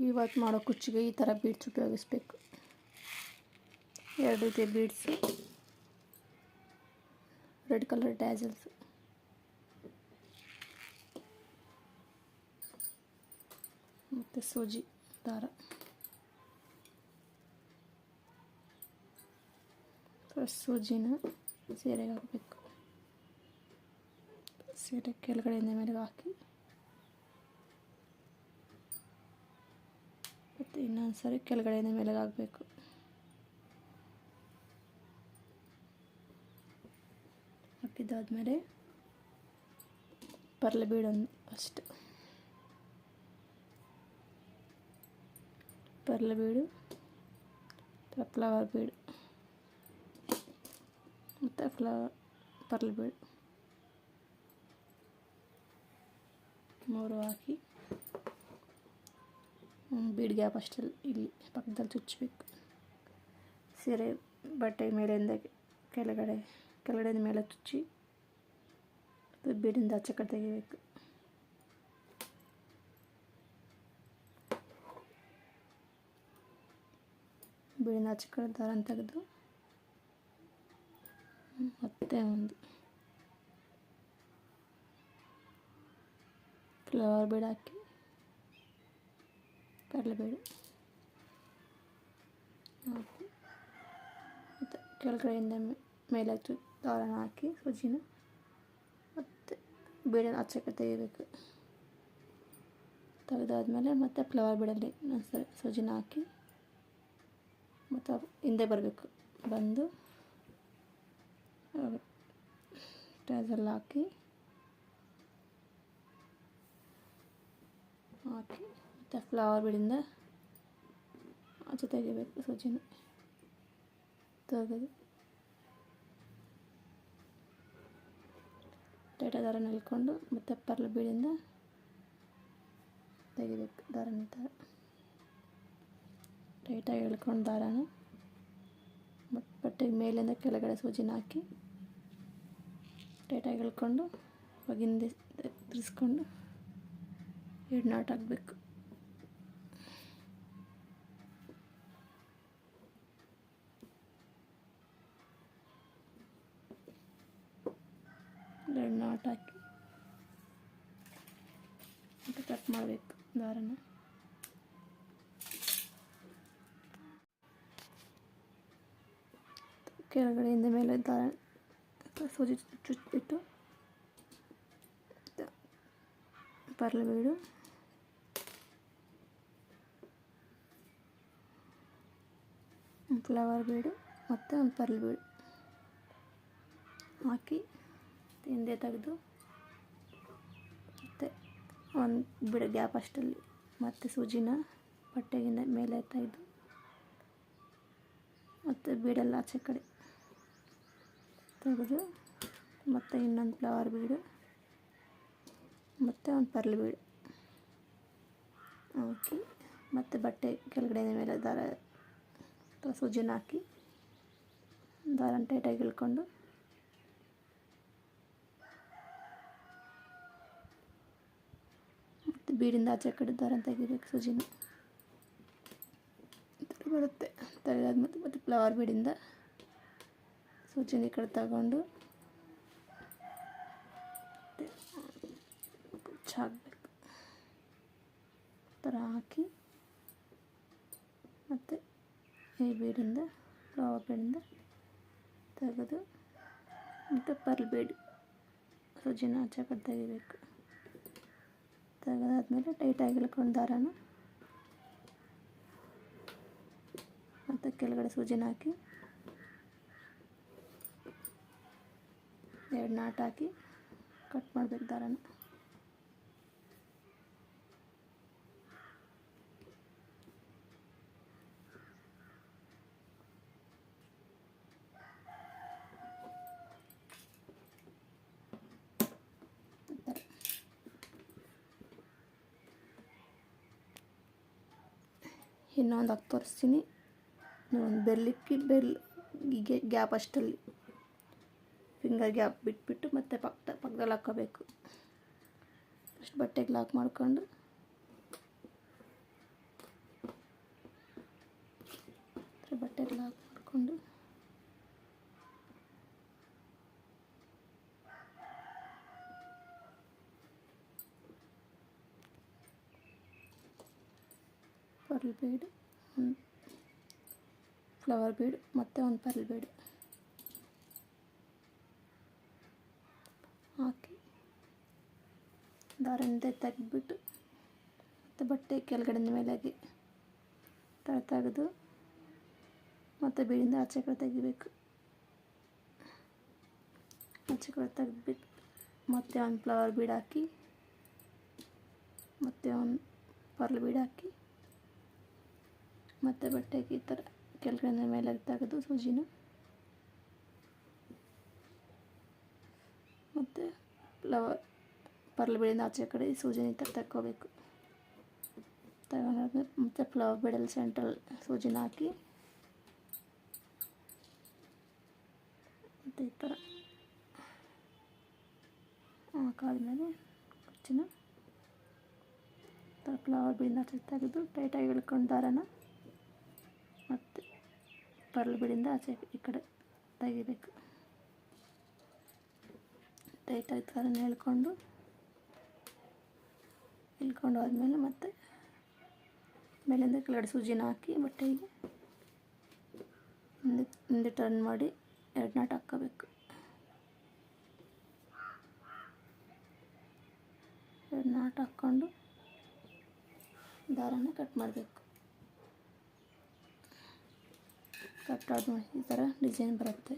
ಇವತ್ತು ಮಾಡೋ ಕುಚ್ಚಿಗೆ ಈ ಥರ ಬೀಡ್ಸ್ ಉಪಯೋಗಿಸ್ಬೇಕು. 2 ರೀತಿಯ ಬೀಡ್ಸು, ರೆಡ್ ಕಲರ್ ಟ್ಯಾಸಲ್ಸ್, ಮತ್ತು ಸೂಜಿ ದಾರ. ಫಸ್ಟ್ ಸೂಜಿನ ಸೀರೆಗೆ ಹಾಕಬೇಕು. ಸೀರೆ ಕೆಳಗಡೆಯಿಂದ ಮೇಲೆ ಹಾಕಿ ಮತ್ತು ಇನ್ನೊಂದು ಸರಿ ಕೆಳಗಡೆಯಿಂದ ಮೇಲೆ ಹಾಕಬೇಕು. ಹಾಕಿದ್ದಾದಮೇಲೆ ಪರ್ಲೆ ಬೀಡೊಂದು ಫಸ್ಟ್ ಪರ್ಲೆ ಬೀಡು, ಫ್ಲವರ್ ಬೀಡು ಮತ್ತು ಪರ್ಲೆ ಬೀಡು 3 ಹಾಕಿ ಬೀಡ್ ಗ್ಯಾಪ್ ಅಷ್ಟಲ್ಲಿ ಇಲ್ಲಿ ಪಕ್ಕದಲ್ಲಿ ಚುಚ್ಚಬೇಕು. ಸೀರೆ ಬಟ್ಟೆ ಮೇಲಿಂದ ಕೆಳಗಡೆಯಿಂದ ಮೇಲೆ ಚುಚ್ಚಿ ಬೀಡಿಂದ ಆಚೆ ಕಡೆ ತೆಗಿಬೇಕು. ಬೀಡಿಂದ ಆಚೆ ಕಡೆ ದಾರ ತೆಗೆದು ಮತ್ತೆ ಒಂದು ಫ್ಲವರ್ ಬೀಡ್ ಹಾಕಿ ಪರ್ಲೆ ಬೀಡು ಹಾಕಿ ಮತ್ತು ಕೆಳಗಡೆಯಿಂದ ಮೇಲೆ ದಾರನ ಹಾಕಿ ಸೂಜಿನ ಮತ್ತು ಬೀಡನ್ನ ಆಚೆ ಕಡೆ ತೆಗಿಬೇಕು. ತೆಗೆದಾದ್ಮೇಲೆ ಮತ್ತೆ ಫ್ಲವರ್ ಬೀಡಲ್ಲಿ ಸೂಜಿನ ಹಾಕಿ ಮತ್ತು ಹಿಂದೆ ಬರಬೇಕು. ಬಂದು ಟ್ಯಾಸಲ್ ಹಾಕಿ ಮತ್ತು ಫ್ಲವರ್ ಬೀಡಿಂದ ಆಚೆ ತೆಗಿಬೇಕು. ಸೂಜಿನ ತೆಗೆದು ಟೈಟಾಗಿ ದಾರನ ಎಳ್ಕೊಂಡು ಮತ್ತು ಪರ್ಲೆ ಬೀಡಿಂದ ತೆಗಿಬೇಕು. ದಾರನ ಟೈಟಾಗಿ ಎಳ್ಕೊಂಡು ದಾರನ ಮತ್ತು ಬಟ್ಟೆಗೆ ಮೇಲಿಂದ ಕೆಳಗಡೆ ಸೂಜಿನ ಹಾಕಿ ಟೈಟಾಗಿ ಎಳ್ಕೊಂಡು ಹಿಂದೆ ತಿರ್ಸ್ಕೊಂಡು 2 ನಾಟ್ ಹಾಕಬೇಕು. ನಾಟ್ ಹಾಕಿ ಮತ್ತು ಕಟ್ ಮಾಡಬೇಕು ದಾರನ. ಕೆಳಗಡೆಯಿಂದ ಮೇಲೆ ದಾರ ಸೂಜಿ ಚುಚ್ಚಿಬಿಟ್ಟು ಪರ್ಲೆ ಬೀಡು ಫ್ಲವರ್ ಬೀಡು ಮತ್ತು ಒಂದು ಪರ್ಲೆ ಬೀಡು ಹಾಕಿ ಹಿಂದೆ ತೆಗೆದು ಮತ್ತು ಒಂದು ಬೀಡು ಗ್ಯಾಪ್ ಅಷ್ಟಲ್ಲಿ ಮತ್ತು ಸೂಜಿನ ಬಟ್ಟೆಗಿಂತ ಮೇಲೆ ತೆಗೆದು ಮತ್ತು ಬೀಡೆಲ್ಲ ಆಚೆ ಕಡೆ ತೆಗೆದು ಮತ್ತು ಇನ್ನೊಂದು ಫ್ಲವರ್ ಬೀಡು ಮತ್ತು ಒಂದು ಪರ್ಲೆ ಬೀಡು ಹಾಕಿ ಮತ್ತು ಬಟ್ಟೆ ಕೆಳಗಡೆ ಮೇಲೆ ದಾರ ಸೂಜಿನ ಹಾಕಿ ದಾರನ ಟೈಟಾಗಿ ಎಳ್ಕೊಂಡು ಮತ್ತು ಬೀಡಿಂದ ಆಚೆ ಕಡೆ ದಾರನ ತೆಗಿಬೇಕು. ಸೂಜಿನ ಬರುತ್ತೆ. ತೆಗೆದಾದ್ಮೇಲೆ ಮತ್ತು ಫ್ಲವರ್ ಬೀಡಿಂದ ಸೂಜಿನ ಈ ಕಡೆ ತಗೊಂಡು ಕುಚ್ಚು ಹಾಕಬೇಕು. ಥರ ಹಾಕಿ ಮತ್ತು ಈ ಬೀಡಿಂದ ಫ್ಲವರ್ ಬೀಡಿಂದ ತೆಗೆದು ಮತ್ತು ಪರ್ಲ್ ಬೀಡ್ ಸೂಜಿನ ಆಚೆ ಕಡೆ ತೆಗಿಬೇಕು. ತೆಗೆದಾದ್ಮೇಲೆ ಟೈಟಾಗಿ ಎಳ್ಕೊಂಡು ದಾರನ ಮತ್ತು ಕೆಳಗಡೆ ಸೂಜಿನ ಹಾಕಿ 2 ನಾಟ್ ಹಾಕಿ ಕಟ್ ಮಾಡಬೇಕು ದಾರನ. ಇನ್ನೊಂದು ಹಾಕಿ ತೋರಿಸ್ತೀನಿ. ಒಂದು ಬೆರಳಿಗೆ ಗ್ಯಾಪ್ ಅಷ್ಟಲ್ಲಿ ಫಿಂಗರ್ ಗ್ಯಾಪ್ ಬಿಟ್ಬಿಟ್ಟು ಮತ್ತೆ ಪಕ್ಕದಲ್ಲಿ ಹಾಕ್ಕೋಬೇಕು. ಫಸ್ಟ್ ಬಟ್ಟೆಗೆ ಲಾಕ್ ಮಾಡ್ಕೊಂಡು ಪರ್ಲ್ ಬೀಡ್, ಒಂದು ಫ್ಲವರ್ ಬೀಡ್ ಮತ್ತು ಒಂದು ಪರ್ಲ್ ಬೀಡ್ ಹಾಕಿ ದಾರದಿಂದ ತೆಗೆದ್ಬಿಟ್ಟು ಮತ್ತು ಬಟ್ಟೆ ಕೆಳಗಡೆಯಿಂದ ಮೇಲಾಗಿ ತೆಗೆದು ಮತ್ತು ಬೀಡಿಂದ ಆಚೆ ಕಡೆ ತೆಗಿಬೇಕು. ಆಚೆ ಕಡೆ ತೆಗೆದ್ಬಿಟ್ಟು ಮತ್ತೆ ಒಂದು ಫ್ಲವರ್ ಬೀಡ್ ಹಾಕಿ ಮತ್ತು ಒಂದು ಪರ್ಲ್ ಬೀಡ್ ಹಾಕಿ ಮತ್ತು ಬಟ್ಟೆಗೆ ಈ ಥರ ಕೆಳಗಡೆಯಿಂದ ಮೇಲಾಗಿ ತೆಗೆದು ಸೂಜಿನ ಮತ್ತು ಪರ್ಲ್ ಬೀಡಿಂದ ಆಚೆ ಕಡೆ ಸೂಜಿನ ಈ ಥರ ತಕ್ಕೋಬೇಕು. ತಗೊಂಡಾದ್ಮೇಲೆ ಮತ್ತು ಫ್ಲವರ್ ಬೀಡಲ್ಲಿ ಸೆಂಟ್ರಲ್ ಸೂಜಿನ ಹಾಕಿ ಮತ್ತು ಈ ಥರ ಹಾಕಾದ್ಮೇಲೆ ಕುಚ್ಚಿನ ಫ್ಲವರ್ ಬೀಡಿಂದ ಆಚೆ ತೆಗೆದು ಟೈಟಾಗಿ ಎಳ್ಕೊಂಡು ದಾರನ ಮತ್ತು ಪರ್ಲ್ ಬೀಡಿಂದ ಆಚೆ ಈ ಕಡೆ ತೆಗಿಬೇಕು. ಟೈಟಾಗಿ ದಾರನ ಎಳ್ಕೊಂಡು ಆದಮೇಲೆ ಮತ್ತೆ ಮೇಲಿಂದ ಕೆಳಗಡೆ ಸೂಜಿನ ಹಾಕಿ ಬಟ್ಟೆಗೆ ಹಿಂದೆ ಟರ್ನ್ ಮಾಡಿ 2 ನಾಟ್ ಹಾಕ್ಕೋಬೇಕು. 2 ನಾಟ್ ಹಾಕ್ಕೊಂಡು ದಾರನ ಕಟ್ ಮಾಡಬೇಕು. ಕಟ್ ಆದ್ಮೇಲೆ ಈ ಥರ ಡಿಸೈನ್ ಬರುತ್ತೆ.